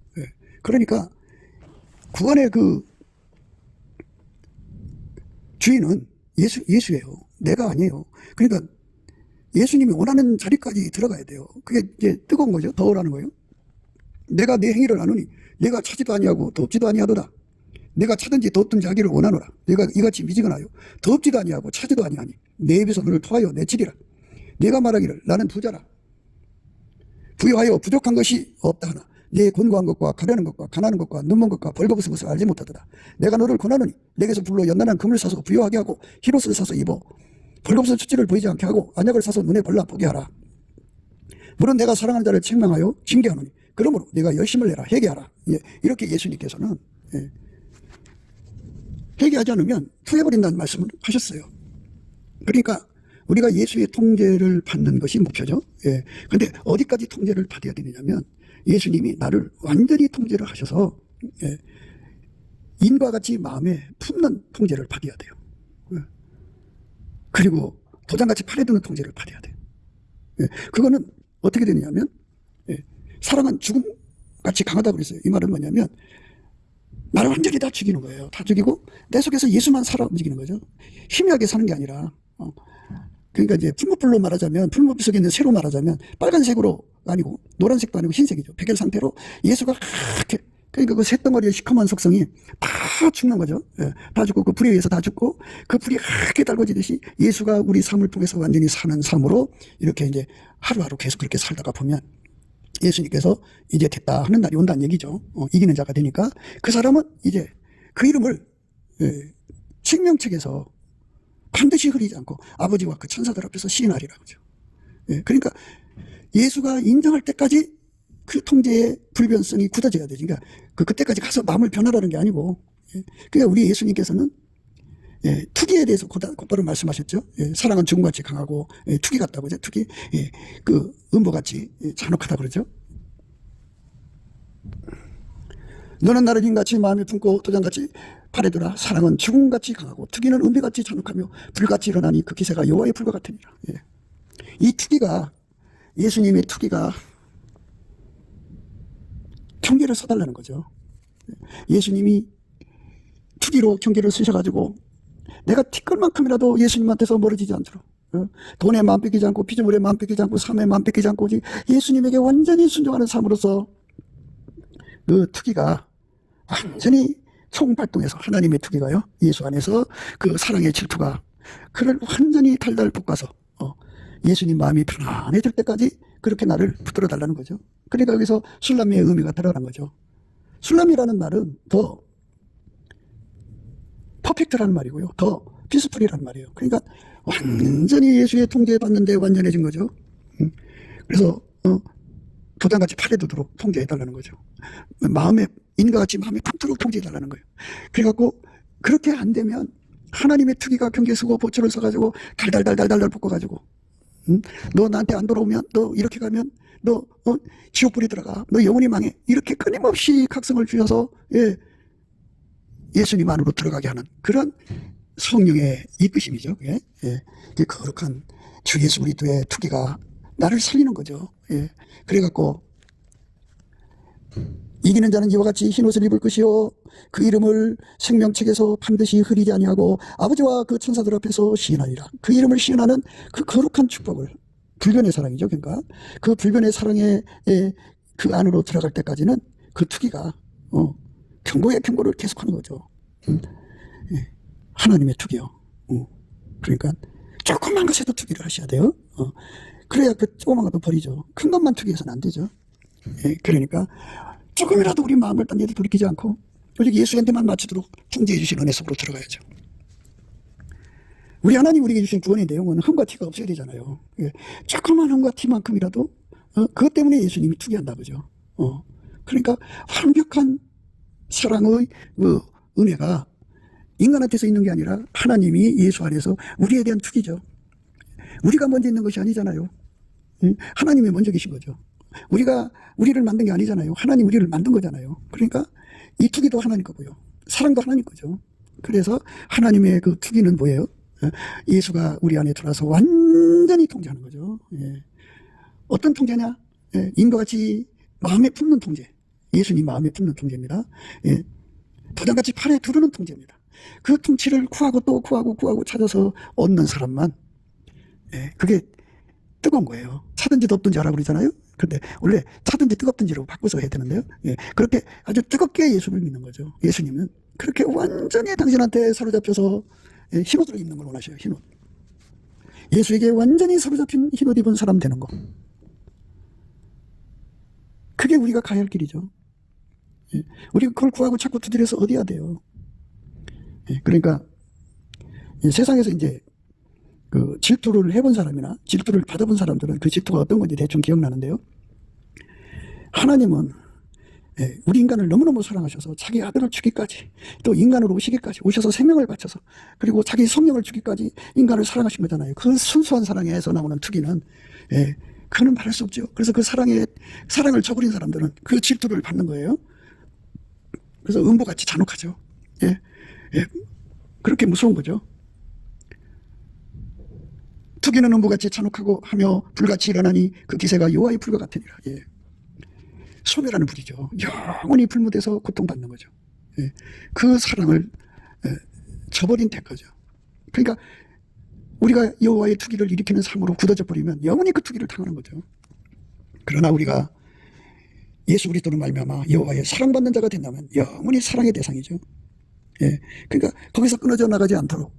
그러니까 구원의 그 주인은 예수예요. 내가 아니에요. 그러니까 예수님이 원하는 자리까지 들어가야 돼요. 그게 이제 뜨거운 거죠. 더우라는 거예요. 내가 내 행위를 아노니 내가 차지도 아니하고 덥지도 아니하도다. 내가 차든지 덥든지 하기를 원하노라. 내가 이같이 미지근하여 덥지도 아니하고 차지도 아니하니 내 입에서 너를 토하여 내치리라. 내가 말하기를 나는 부자라. 부유하여 부족한 것이 없다 하나 내 곤고한 것과 가려는 것과 가난한 것과 눈먼 것과 벌거벗은 것을 알지 못하도다. 내가 너를 권하노니 내게서 불로 연단한 금을 사서 부유하게 하고 흰옷을 사서 입어 벌거벗은 수치를 보이지 않게 하고 안약을 사서 눈에 벌라 보게 하라. 물론 내가 사랑하는 자를 책망하여 징계하노니 그러므로 내가 열심을 내라 회개하라. 이렇게 예수님께서는 회개하지 않으면 투해버린다는 말씀을 하셨어요. 그러니까 우리가 예수의 통제를 받는 것이 목표죠. 근데 어디까지 통제를 받아야 되느냐면 예수님이 나를 완전히 통제를 하셔서 인과 같이 마음에 품는 통제를 받아야 돼요. 그리고 도장같이 팔에 드는 통제를 받아야 돼요. 그거는 어떻게 되느냐면 사랑은 죽음같이 강하다고 그랬어요. 이 말은 뭐냐면 나를 완전히 다 죽이는 거예요. 다 죽이고 내 속에서 예수만 살아 움직이는 거죠. 희미하게 사는 게 아니라 그러니까 이제 풀무불로 말하자면 풀무불 속에 있는 새로 말하자면 빨간색으로 아니고 노란색도 아니고 흰색이죠. 백혈 상태로 예수가 그렇게 그러니까 그 새덩어리의 시커먼 속성이 다 죽는 거죠. 다 죽고 그 불에 의해서 다 죽고 그 불이 하얗게 달궈지듯이 예수가 우리 삶을 통해서 완전히 사는 삶으로 이렇게 이제 하루하루 계속 그렇게 살다가 보면 예수님께서 이제 됐다 하는 날이 온다는 얘기죠. 이기는 자가 되니까 그 사람은 이제 그 이름을 생명책에서 반드시 흐리지 않고 아버지와 그 천사들 앞에서 시인하리라 그죠. 그러니까 예수가 인정할 때까지 그 통제의 불변성이 굳어져야 되지. 그러니까 그때까지 가서 마음을 변하라는 게 아니고, 그러니까 우리 예수님께서는 투기에 대해서 곧바로 말씀하셨죠. 사랑은 죽음같이 강하고 투기 같다고 그죠. 투기, 그 음보같이 잔혹하다 그러죠. 너는 나를 인같이 마음에 품고 도장같이 팔에 두라. 사랑은 죽음같이 강하고 투기는 은비같이 잔혹하며 불같이 일어나니 그 기세가 여호와의 불과 같으니라. 이 투기가 예수님의 투기가 경계를 서달라는 거죠. 예수님이 투기로 경계를 쓰셔가지고 내가 티끌만큼이라도 예수님한테서 멀어지지 않도록 돈에 마음 뺏기지 않고 피조물에 마음 뺏기지 않고 삶에 마음 뺏기지 않고 예수님에게 완전히 순종하는 삶으로서 그 투기가 완전히 총발동해서 하나님의 투기가요 예수 안에서 그 사랑의 질투가 그를 완전히 달달 볶아서 예수님 마음이 편안해질 때까지 그렇게 나를 붙들어 달라는 거죠. 그러니까 여기서 술람미의 의미가 들어간 거죠. 술람이라는 말은 더 퍼펙트라는 말이고요. 더 피스풀이라는 말이에요. 그러니까 완전히 예수의 통제에 받는데 완전해진 거죠. 그래서 도장같이 팔에 두도록 통제해달라는 거죠. 인과 같이 마음에 품도록 통제해달라는 거예요. 그래갖고 그렇게 안 되면 하나님의 투기가 경계 쓰고 보초를 써가지고 달달달달달 볶아가지고 너 나한테 안 돌아오면 너 이렇게 가면 너 지옥불에 들어가. 너 영원히 망해. 이렇게 끊임없이 각성을 주셔서 예수님 안으로 들어가게 하는 그런 성령의 이끄심이죠. 예. 그 거룩한 주 예수 그리스도의 투기가 나를 살리는 거죠. 예. 그래갖고 이기는 자는 이와 같이 흰옷을 입을 것이요 그 이름을 생명책에서 반드시 흐리지 아니하고 아버지와 그 천사들 앞에서 시인하리라. 그 이름을 시인하는 그 거룩한 축복을 불변의 사랑이죠. 그러니까 그 불변의 사랑의 그 안으로 들어갈 때까지는 그 투기가 경고의 경고를 계속하는 거죠. 하나님의 투기요. 그러니까 조그만 것에도 투기를 하셔야 돼요. 그래야 그 조그만 것도 버리죠. 큰 것만 투기해서는 안 되죠. 그러니까 조금이라도 우리 마음을 딴 데도 돌이키지 않고 오직 예수한테만 맞추도록 통제해 주신 은혜 속으로 들어가야죠. 우리 하나님 우리에게 주신 구원의 내용은 흠과 티가 없어야 되잖아요. 조그만 흠과 티만큼이라도 그것 때문에 예수님이 투기한다 그죠. 그러니까 완벽한 사랑의 그 은혜가 인간한테서 있는 게 아니라 하나님이 예수 안에서 우리에 대한 투기죠. 우리가 먼저 있는 것이 아니잖아요. 하나님이 먼저 계신 거죠. 우리가 우리를 만든 게 아니잖아요. 하나님 우리를 만든 거잖아요. 그러니까 이 투기도 하나님 거고요. 사랑도 하나님 거죠. 그래서 하나님의 그 투기는 뭐예요? 예수가 우리 안에 들어와서 완전히 통제하는 거죠. 어떤 통제냐? 인과 같이 마음에 품는 통제. 예수님 마음에 품는 통제입니다. 도장같이 팔에 두르는 통제입니다. 그 통치를 구하고 또 구하고 찾아서 얻는 사람만 그게 뜨거운 거예요. 차든지 덥든지 하라고 그러잖아요. 근데 원래 차든지 뜨겁든지로 바꿔서 해야 되는데요. 그렇게 아주 뜨겁게 예수를 믿는 거죠. 예수님은 그렇게 완전히 당신한테 사로잡혀서 흰옷을 입는 걸 원하셔요. 흰옷. 예수에게 완전히 사로잡힌 흰옷 입은 사람 되는 거. 그게 우리가 가야 할 길이죠. 우리가 그걸 구하고 자꾸 두드려서 얻어야 돼요. 그러니까 세상에서 이제 그 질투를 해본 사람이나 질투를 받아본 사람들은 그 질투가 어떤 건지 대충 기억나는데요. 하나님은 우리 인간을 너무너무 사랑하셔서 자기 아들을 주기까지 또 인간으로 오셔서 생명을 바쳐서 그리고 자기 성령을 주기까지 인간을 사랑하신 거잖아요. 그 순수한 사랑에서 나오는 투기는 그거는 말할 수 없죠. 그래서 그 사랑을 저버린 사람들은 그 질투를 받는 거예요. 그래서 음보같이 잔혹하죠. 그렇게 무서운 거죠. 투기는 음부같이 잔혹하고 하며 불같이 일어나니 그 기세가 여호와의 불과 같으니라. 소멸하는 불이죠. 영원히 불무돼서 고통받는 거죠. 그 사랑을 저버린 대가죠. 그러니까 우리가 여호와의 투기를 일으키는 삶으로 굳어져 버리면 영원히 그 투기를 당하는 거죠. 그러나 우리가 예수 그리스도로 말미암아 여호와의 사랑받는 자가 된다면 영원히 사랑의 대상이죠. 그러니까 거기서 끊어져 나가지 않도록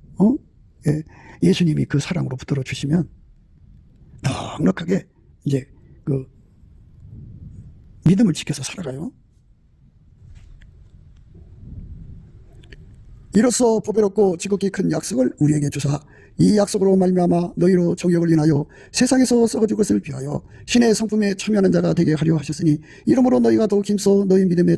예수님이 그 사랑으로 붙들어 주시면 넉넉하게 이제 그 믿음을 지켜서 살아가요. 이로써 보배롭고 지극히 큰 약속을 우리에게 주사 이 약속으로 말미암아 너희로 정욕을 인하여 세상에서 썩어질 것을 비하여 신의 성품에 참여하는 자가 되게 하려 하셨으니 이러므로 너희가 더욱 힘써 너희 믿음의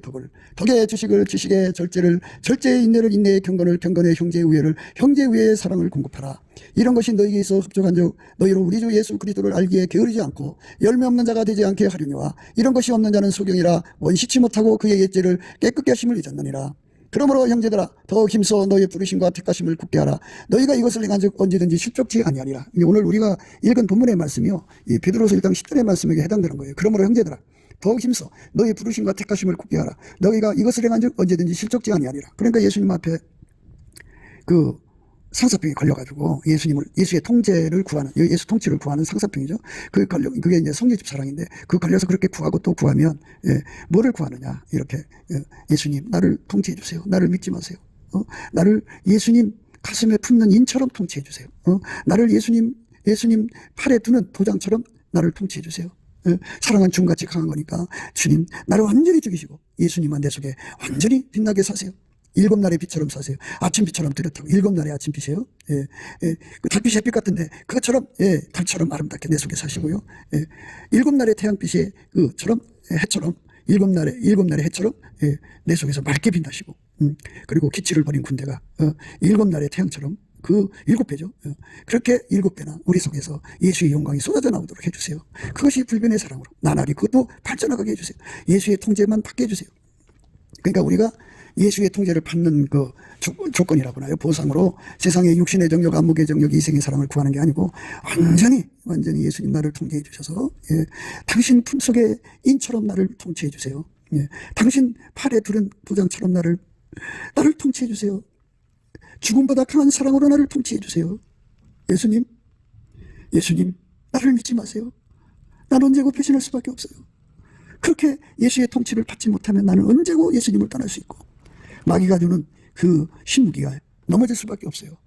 덕에 지식을 지식의 절제의 인내를 인내의 경건의 형제의 우애의 사랑을 공급하라. 이런 것이 너희에게 있어 흡족한즉 너희로 우리 주 예수 그리스도를 알기에 게으르지 않고 열매 없는 자가 되지 않게 하려니와 이런 것이 없는 자는 소경이라 원시치 못하고 그의 예죄를 깨끗게 하심을 잊었느니라. 그러므로 형제들아 더욱 힘써 너희의 부르심과 택하심을 굳게 하라. 너희가 이것을 행한즉 언제든지 실족지 아니하리라. 오늘 우리가 읽은 본문의 말씀이요, 이 베드로서 1장 10절의 말씀에게 해당되는 거예요. 그러므로 형제들아 더욱 힘써 너희의 부르심과 택하심을 굳게 하라. 너희가 이것을 행한즉 언제든지 실족지 아니하리라. 그러니까 예수님 앞에 그 상사병이 걸려가지고 예수의 통제를 구하는, 예수 통치를 구하는 상사병이죠. 그게 이제 성례집 사랑인데, 그 걸려서 그렇게 구하고 또 구하면, 뭐를 구하느냐. 이렇게, 예수님, 나를 통치해 주세요. 나를 믿지 마세요. 나를 예수님 가슴에 품는 인처럼 통치해 주세요. 나를 예수님 팔에 두는 도장처럼 나를 통치해 주세요. 사랑은 중같이 강한 거니까, 주님, 나를 완전히 죽이시고, 예수님만 내 속에 완전히 빛나게 사세요. 일곱 날의 빛처럼 사세요. 아침빛처럼 뚜렷하고 일곱 날의 아침빛이에요. 예, 예, 그 달빛이 햇빛 같은데 그것처럼 예, 달처럼 아름답게 내 속에 사시고요. 예, 일곱 날의 태양빛이 그처럼 해처럼 일곱 날의 해처럼 예, 내 속에서 맑게 빛나시고 그리고 기치를 버린 군대가 일곱 날의 태양처럼 그 일곱 배죠. 그렇게 일곱 배나 우리 속에서 예수의 영광이 쏟아져 나오도록 해주세요. 그것이 불변의 사랑으로 나날이 그것도 발전하게 해주세요. 예수의 통제만 받게 해주세요. 그러니까 우리가 예수의 통제를 받는 그 조건이라고 하나요? 보상으로 세상의 육신의 정욕, 안목의 정욕, 이생의 사랑을 구하는 게 아니고 완전히 예수님 나를 통제해 주셔서 예, 당신 품속의 인처럼 나를 통치해 주세요. 예, 당신 팔에 두른 도장처럼 나를 통치해 주세요. 죽음보다 강한 사랑으로 나를 통치해 주세요. 예수님 나를 믿지 마세요. 난 언제고 배신할 수밖에 없어요. 그렇게 예수의 통치를 받지 못하면 나는 언제고 예수님을 떠날 수 있고 마귀가 주는 그 신무기가 넘어질 수밖에 없어요.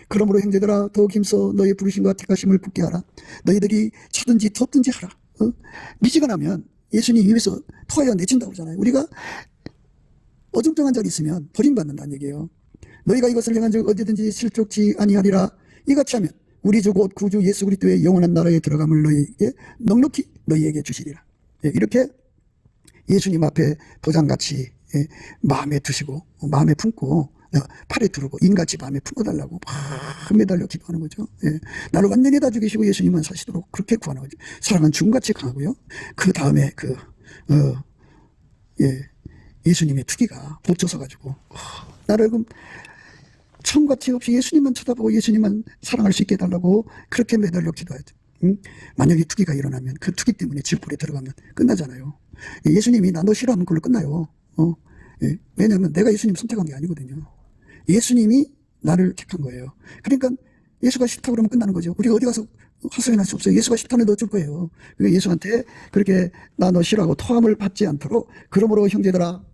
그러므로 형제들아 더욱 힘써 너의 부르심과 택하심을 굳게 하라. 너희들이 차든지 덥든지 하라. 미지근하면 예수님 입에서 토하여 내친다고 그러잖아요. 우리가 어중쩡한 자리 있으면 버림받는다는 얘기예요. 너희가 이것을 행한 즉 언제든지 실족치 아니하리라. 이같이 하면 우리 주 곧 구주 예수 그리스도의 영원한 나라에 들어감을 너희에게 넉넉히 너희에게 주시리라. 이렇게 예수님 앞에 도장같이 마음에 두시고 마음에 품고 팔에 두르고 인같이 마음에 품어달라고 막 매달려 기도하는 거죠. 나를 완전히 다 죽이시고 예수님만 사시도록 그렇게 구하는 거죠. 사랑은 죽음같이 강하고요. 그 다음에 예수님의 투기가 붙여서 나를 처음같이 없이 예수님만 쳐다보고 예수님만 사랑할 수 있게 해달라고 그렇게 매달려 기도하죠. 만약에 투기가 일어나면 그 투기 때문에 지옥불에 들어가면 끝나잖아요. 예수님이 나 너 싫어하면 그걸로 끝나요. 왜냐하면 내가 예수님 선택한 게 아니거든요. 예수님이 나를 택한 거예요. 그러니까 예수가 싫다 그러면 끝나는 거죠. 우리가 어디 가서 하소연할 수 없어요. 예수가 싫다는 데 어쩔 거예요. 그러니까 예수한테 그렇게 나 너 싫어하고 토함을 받지 않도록 그러므로 형제들아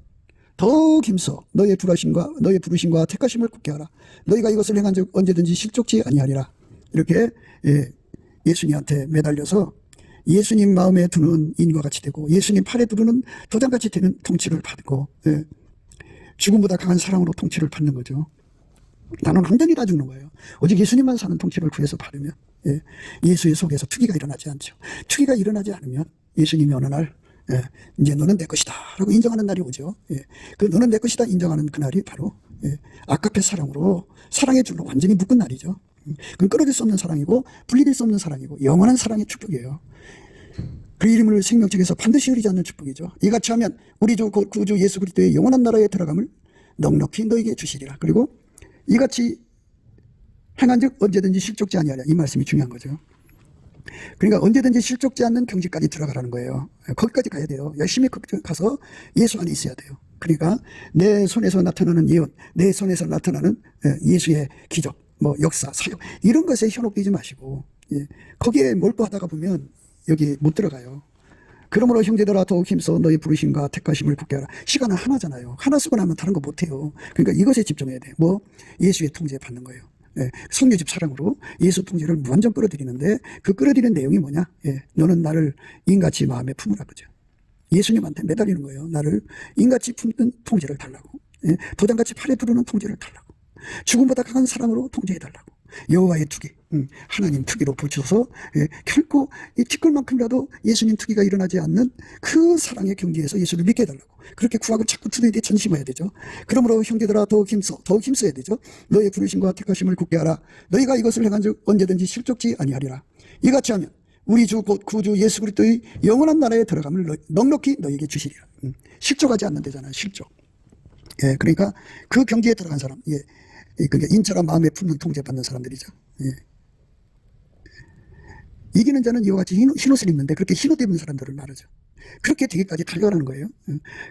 더욱 힘써 너의 부르심과 택하심을 굳게 하라. 너희가 이것을 행한 즉 언제든지 실족치 아니하리라. 이렇게 예수님한테 매달려서 예수님 마음에 두는 인과 같이 되고 예수님 팔에 두르는 도장같이 되는 통치를 받고 죽음보다 강한 사랑으로 통치를 받는 거죠. 나는 완전히 다 죽는 거예요. 오직 예수님만 사는 통치를 구해서 받으면 예수의 속에서 투기가 일어나지 않죠. 투기가 일어나지 않으면 예수님이 어느 날 이제 너는 내 것이다 라고 인정하는 날이 오죠. 그 너는 내 것이다 인정하는 그날이 바로 아까페 사랑으로 사랑의 줄로 완전히 묶은 날이죠. 그건 끊어질 수 없는 사랑이고 분리될 수 없는 사랑이고 영원한 사랑의 축복이에요. 그 이름을 생명책에서 반드시 흐리지 않는 축복이죠. 이같이 하면 우리 주 곧 구주 예수 그리스도의 영원한 나라에 들어감을 넉넉히 너에게 주시리라. 그리고 이같이 행한 즉 언제든지 실족지 아니하랴. 이 말씀이 중요한 거죠. 그러니까 언제든지 실족지 않는 경지까지 들어가라는 거예요. 거기까지 가야 돼요. 열심히 가서 예수 안에 있어야 돼요. 그러니까 내 손에서 나타나는 예언, 내 손에서 나타나는 예수의 기적, 역사, 사역 이런 것에 현혹되지 마시고 거기에 몰두하다가 보면 여기 못 들어가요. 그러므로 형제들아 더욱 힘써 너희 부르심과 택하심을 굳게 하라. 시간은 하나잖아요. 하나 쓰고 나면 다른 거 못해요. 그러니까 이것에 집중해야 돼요. 예수의 통제 받는 거예요. 성녀집 사랑으로 예수 통제를 무한정 끌어들이는데 그 끌어들이는 내용이 뭐냐? 너는 나를 인같이 마음에 품으라 그죠. 예수님한테 매달리는 거예요. 나를 인같이 품는 통제를 달라고. 도장같이 팔에 두르는 통제를 달라고. 죽음보다 강한 사랑으로 통제해달라고. 여호와의 투기, 하나님 투기로 붙여서 결코 이 티끌만큼이라도 예수님 투기가 일어나지 않는 그 사랑의 경지에서 예수를 믿게 해달라고. 그렇게 구하고 자꾸 두뇌에 전심해야 되죠. 그러므로 형제들아 더욱 힘써야 되죠. 너의 부르심과 택하심을 굳게 하라. 너희가 이것을 행한 즉 언제든지 실족지 아니하리라. 이같이 하면 우리 주 곧 구주 예수 그리스도의 영원한 나라에 들어감을 넉넉히 너희에게 주시리라. 실족하지 않는 데잖아요. 실족. 그러니까 그 경지에 들어간 사람, 그러니까 인처럼 마음에 품는 통제받는 사람들이죠. 이기는 자는 이와 같이 흰 옷을 입는데 그렇게 흰 옷 입는 사람들을 말하죠. 그렇게 되기까지 달려가는 거예요.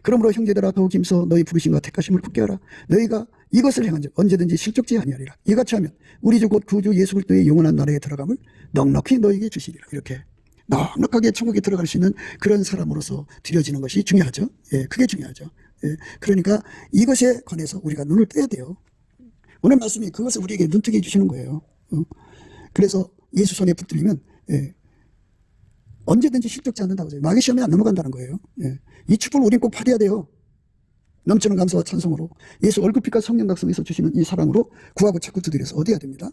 그러므로 형제들아 더욱 힘써 너희 부르심과 택하심을 굳게 하라. 너희가 이것을 행한 즉 언제든지 실족지 아니하리라. 이같이 하면 우리 주 곧 구주 예수 그리스도의 영원한 나라에 들어감을 넉넉히 너희에게 주시리라. 이렇게 넉넉하게 천국에 들어갈 수 있는 그런 사람으로서 드려지는 것이 중요하죠. 그게 중요하죠. 그러니까 이것에 관해서 우리가 눈을 떼야 돼요. 오늘 말씀이 그것을 우리에게 눈뜨게 해주시는 거예요. 그래서 예수 손에 붙들리면 언제든지 실족지 않는다고 해요. 마귀 시험에 안 넘어간다는 거예요. 이 축복을 우린 꼭 받아야 돼요. 넘치는 감사와 찬송으로 예수 얼굴빛과 성령 각성에서 주시는 이 사랑으로 구하고 자꾸 두드려서 얻어야 됩니다.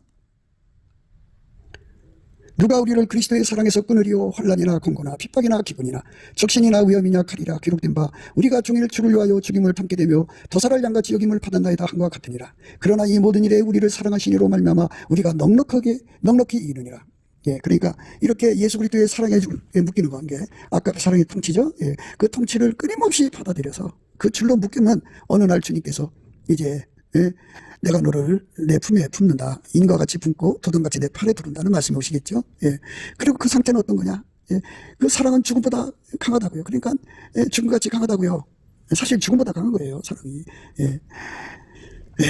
누가 우리를 그리스도의 사랑에서 끊으리요? 환난이나 공고나 핍박이나 기근이나 적신이나 위험이냐 칼이라 기록된 바 우리가 종일 주를 위하여 죽임을 참게 되며 더살할 양같이 여김을 받았나이다 한과 같으니라. 그러나 이 모든 일에 우리를 사랑하시니로 말미암아 우리가 넉넉히 이르느니라. 예, 그러니까 이렇게 예수 그리스도의 사랑에 묶이는 관계, 아까 사랑의 통치죠. 예, 그 통치를 끊임없이 받아들여서 그 줄로 묶이면 어느 날 주님께서 이제 내가 너를 내 품에 품는다. 인과 같이 품고 도둑같이 내 팔에 두른다는 말씀이 오시겠죠. 예. 그리고 그 상태는 어떤 거냐? 예. 그 사랑은 죽음보다 강하다고요. 그러니까 죽음같이 강하다고요. 사실 죽음보다 강한 거예요, 사랑이. 예.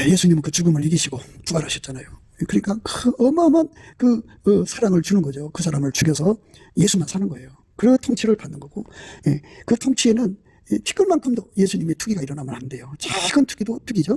예수님은 그 죽음을 이기시고 부활하셨잖아요. 그러니까 그 어마어마한 그 사랑을 주는 거죠. 그 사람을 죽여서 예수만 사는 거예요. 그 통치를 받는 거고, 예. 그 통치에는 티끌만큼도 예수님의 투기가 일어나면 안 돼요. 작은 투기도 투기죠.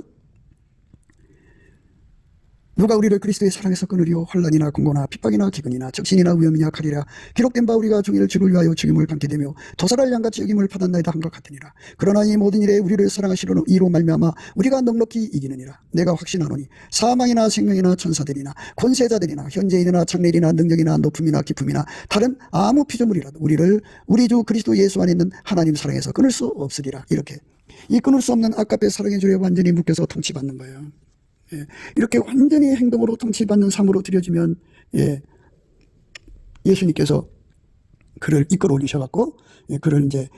누가 우리를 그리스도의 사랑에서 끊으리요? 환난이나 공고나 핍박이나 기근이나 적신이나 위험이냐 칼이라 기록된 바 우리가 종일 주를 위하여 죽임을 받게 되며 더살할 양같이 여김을 받았나이다 한 것 같으니라. 그러나 이 모든 일에 우리를 사랑하시려는 이로 말미암아 우리가 넉넉히 이기느니라. 내가 확신하노니 사망이나 생명이나 천사들이나 권세자들이나 현재일이나 장래일이나 능력이나 높음이나 기품이나 다른 아무 피조물이라도 우리를 우리 주 그리스도 예수 안에 있는 하나님 사랑에서 끊을 수 없으리라. 이렇게 이 끊을 수 없는 아까페 사랑의 줄에 완전히 묶여서 통치받는 거예요. 예, 이렇게 완전히 행동으로 통치받는 삶으로 들여지면 예수님께서 그를 이끌어 올리셔갖고 그를 이제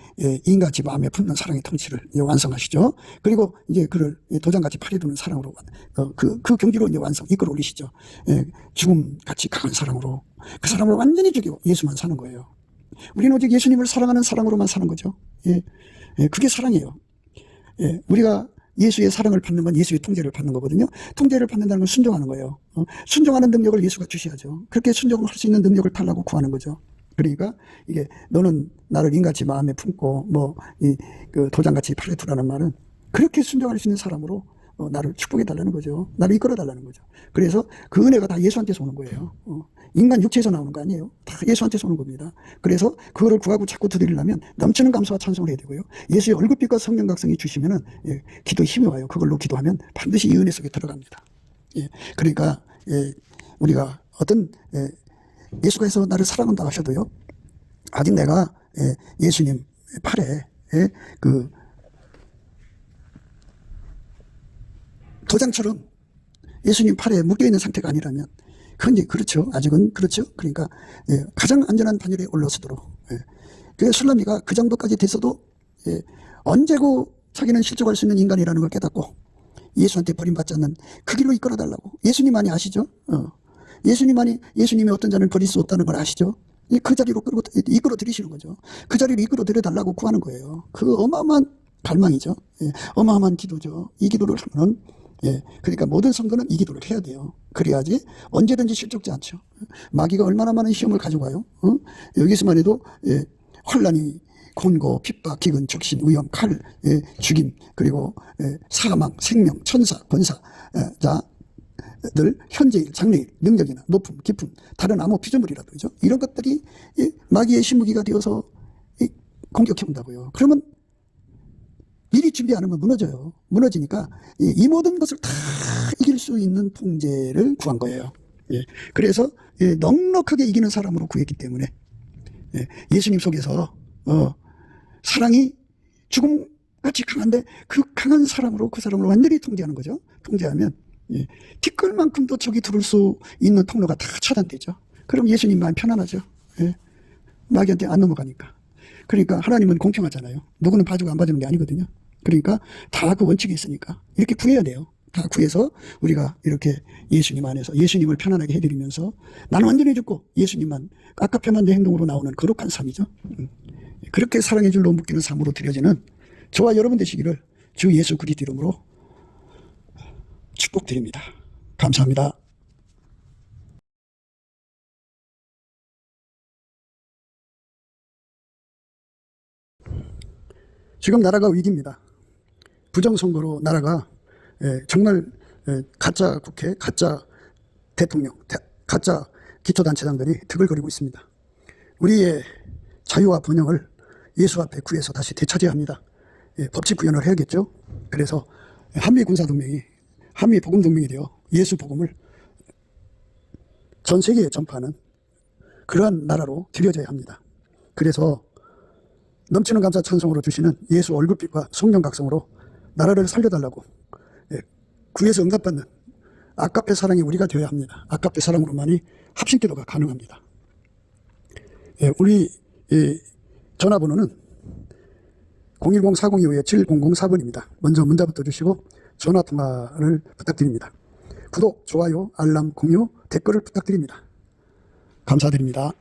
인같이 마음에 품는 사랑의 통치를 완성하시죠. 그리고 이제 그를 도장같이 팔에 두는 사랑으로 그 경지로 이제 이끌어 올리시죠. 죽음같이 강한 사랑으로 그 사람을 완전히 죽이고 예수만 사는 거예요. 우리는 오직 예수님을 사랑하는 사랑으로만 사는 거죠. 그게 사랑이에요. 우리가 예수의 사랑을 받는 건 예수의 통제를 받는 거거든요. 통제를 받는다는 건 순종하는 거예요. 순종하는 능력을 예수가 주셔야죠. 그렇게 순종을 할 수 있는 능력을 달라고 구하는 거죠. 그러니까 이게 너는 나를 인같이 마음에 품고 그 도장같이 팔에 두라는 말은 그렇게 순종할 수 있는 사람으로 나를 축복해 달라는 거죠. 나를 이끌어 달라는 거죠. 그래서 그 은혜가 다 예수한테서 오는 거예요. 인간 육체에서 나오는 거 아니에요. 다 예수한테서 오는 겁니다. 그래서 그거를 구하고 자꾸 두드리려면 넘치는 감사와 찬송을 해야 되고요. 예수의 얼굴빛과 성령 각성이 주시면은 기도에 힘이 와요. 그걸로 기도하면 반드시 이 은혜 속에 들어갑니다. 그러니까 우리가 어떤 예수가 해서 나를 사랑한다 하셔도요. 아직 내가 예수님 팔에 그 도장처럼 예수님 팔에 묶여있는 상태가 아니라면 그건 이제 그렇죠. 아직은 그렇죠. 그러니까 가장 안전한 반열에 올라서도록 그 술람이가 그 정도까지 됐어도 언제고 자기는 실족할 수 있는 인간이라는 걸 깨닫고 예수한테 버림받지 않는 그 길로 이끌어달라고. 예수님만이 아시죠. 예수님이 어떤 자를 버릴 수 없다는 걸 아시죠. 그 자리로 이끌어 들이시는 거죠. 그 자리를 이끌어 들여달라고 구하는 거예요. 그 어마어마한 갈망이죠. 어마어마한 기도죠. 이 기도를 하면은 그러니까 모든 성도는 이 기도를 해야 돼요. 그래야지 언제든지 실족지 않죠. 마귀가 얼마나 많은 시험을 가져가요. 여기서만 해도 환난이 곤고, 핍박, 기근, 적신, 위험, 칼, 죽임, 그리고 사망, 생명, 천사, 권사자들, 현재일, 장래일, 능력이나 높음, 깊음, 다른 아무 피조물이라도 그죠? 이런 것들이 마귀의 신무기가 되어서 공격해 온다고요. 그러면 미리 준비 안 하면 무너져요. 무너지니까 이 모든 것을 다 이길 수 있는 통제를 구한 거예요. 그래서 넉넉하게 이기는 사람으로 구했기 때문에 예수님 속에서 사랑이 죽음같이 강한데 그 강한 사랑으로 그 사람을 완전히 통제하는 거죠. 통제하면 티끌만큼도 적이 들을 수 있는 통로가 다 차단되죠. 그럼 예수님 마음 편안하죠. 마귀한테 안 넘어가니까. 그러니까 하나님은 공평하잖아요. 누구는 봐주고 안 봐주는 게 아니거든요. 그러니까 다 그 원칙이 있으니까 이렇게 구해야 돼요. 다 구해서 우리가 이렇게 예수님 안에서 예수님을 편안하게 해드리면서 나는 완전히 죽고 예수님만 아까편한 내 행동으로 나오는 거룩한 삶이죠. 그렇게 사랑의 줄로 묶이는 삶으로 드려지는 저와 여러분 되시기를 주 예수 그리스도 이름으로 축복드립니다. 감사합니다. 지금 나라가 위기입니다. 부정선거로 나라가 정말 가짜 국회, 가짜 대통령, 가짜 기초단체장들이 득을 거리고 있습니다. 우리의 자유와 번영을 예수 앞에 구해서 다시 되찾아야 합니다. 법칙 구현을 해야겠죠. 그래서 한미 군사동맹이 한미 복음동맹이 되어 예수 복음을 전 세계에 전파하는 그러한 나라로 들여져야 합니다. 그래서 넘치는 감사 찬송으로 주시는 예수 얼굴빛과 성령 각성으로 나라를 살려달라고 구에서 응답받는 아까페 사랑이 우리가 되어야 합니다. 아까페 사랑으로만이 합심기도가 가능합니다. 우리 전화번호는 010-4025-7004번입니다. 먼저 문자부터 주시고 전화통화를 부탁드립니다. 구독, 좋아요, 알람, 공유, 댓글을 부탁드립니다. 감사드립니다.